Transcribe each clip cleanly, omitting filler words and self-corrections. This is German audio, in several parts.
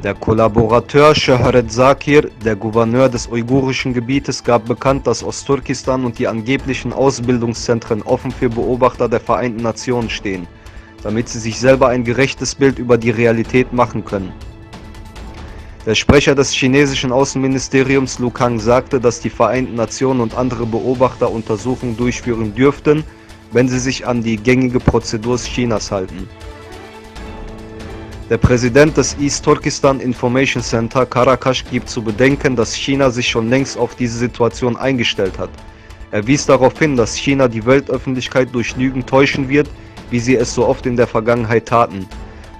Der Kollaborateur Şöhret Zakir, der Gouverneur des uigurischen Gebietes, gab bekannt, dass Ostturkestan und die angeblichen Ausbildungszentren offen für Beobachter der Vereinten Nationen stehen, damit sie sich selber ein gerechtes Bild über die Realität machen können. Der Sprecher des chinesischen Außenministeriums Lu Kang sagte, dass die Vereinten Nationen und andere Beobachter Untersuchungen durchführen dürften, wenn sie sich an die gängige Prozedur Chinas halten. Der Präsident des East Turkestan Information Center, Karakaş, gibt zu bedenken, dass China sich schon längst auf diese Situation eingestellt hat. Er wies darauf hin, dass China die Weltöffentlichkeit durch Lügen täuschen wird, wie sie es so oft in der Vergangenheit taten.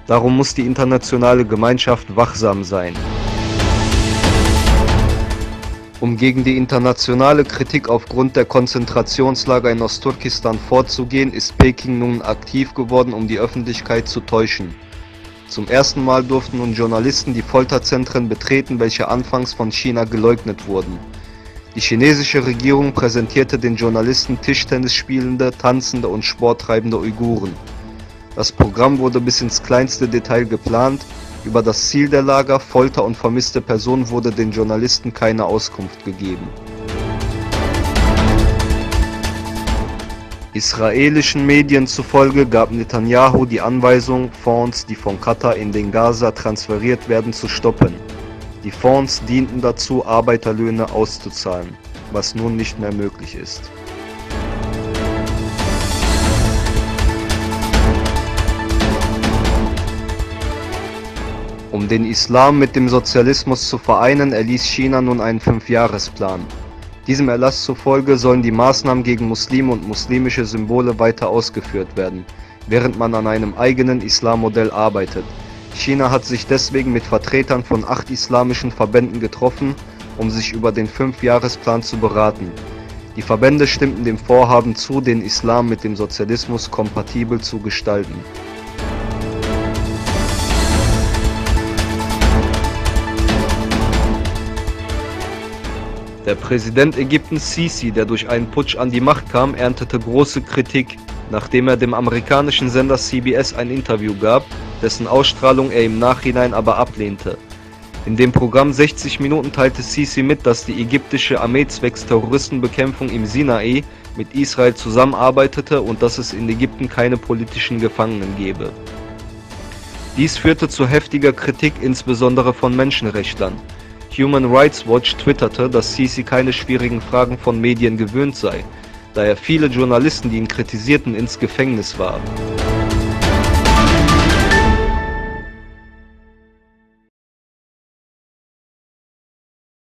Darum muss die internationale Gemeinschaft wachsam sein. Um gegen die internationale Kritik aufgrund der Konzentrationslager in Ostturkestan vorzugehen, ist Peking nun aktiv geworden, um die Öffentlichkeit zu täuschen. Zum ersten Mal durften nun Journalisten die Folterzentren betreten, welche anfangs von China geleugnet wurden. Die chinesische Regierung präsentierte den Journalisten Tischtennis spielende, tanzende und sporttreibende Uiguren. Das Programm wurde bis ins kleinste Detail geplant. Über das Ziel der Lager, Folter und vermisste Personen wurde den Journalisten keine Auskunft gegeben. Israelischen Medien zufolge gab Netanyahu die Anweisung, Fonds, die von Katar in den Gaza transferiert werden, zu stoppen. Die Fonds dienten dazu, Arbeiterlöhne auszuzahlen, was nun nicht mehr möglich ist. Um den Islam mit dem Sozialismus zu vereinen, erließ China nun einen 5-Jahresplan. Diesem Erlass zufolge sollen die Maßnahmen gegen Muslime und muslimische Symbole weiter ausgeführt werden, während man an einem eigenen Islammodell arbeitet. China hat sich deswegen mit Vertretern von 8 islamischen Verbänden getroffen, um sich über den 5-Jahresplan zu beraten. Die Verbände stimmten dem Vorhaben zu, den Islam mit dem Sozialismus kompatibel zu gestalten. Der Präsident Ägyptens Sisi, der durch einen Putsch an die Macht kam, erntete große Kritik, nachdem er dem amerikanischen Sender CBS ein Interview gab, dessen Ausstrahlung er im Nachhinein aber ablehnte. In dem Programm 60 Minuten teilte Sisi mit, dass die ägyptische Armee zwecks Terroristenbekämpfung im Sinai mit Israel zusammenarbeitete und dass es in Ägypten keine politischen Gefangenen gebe. Dies führte zu heftiger Kritik, insbesondere von Menschenrechtlern. Human Rights Watch twitterte, dass Sisi keine schwierigen Fragen von Medien gewöhnt sei, da er viele Journalisten, die ihn kritisierten, ins Gefängnis warf.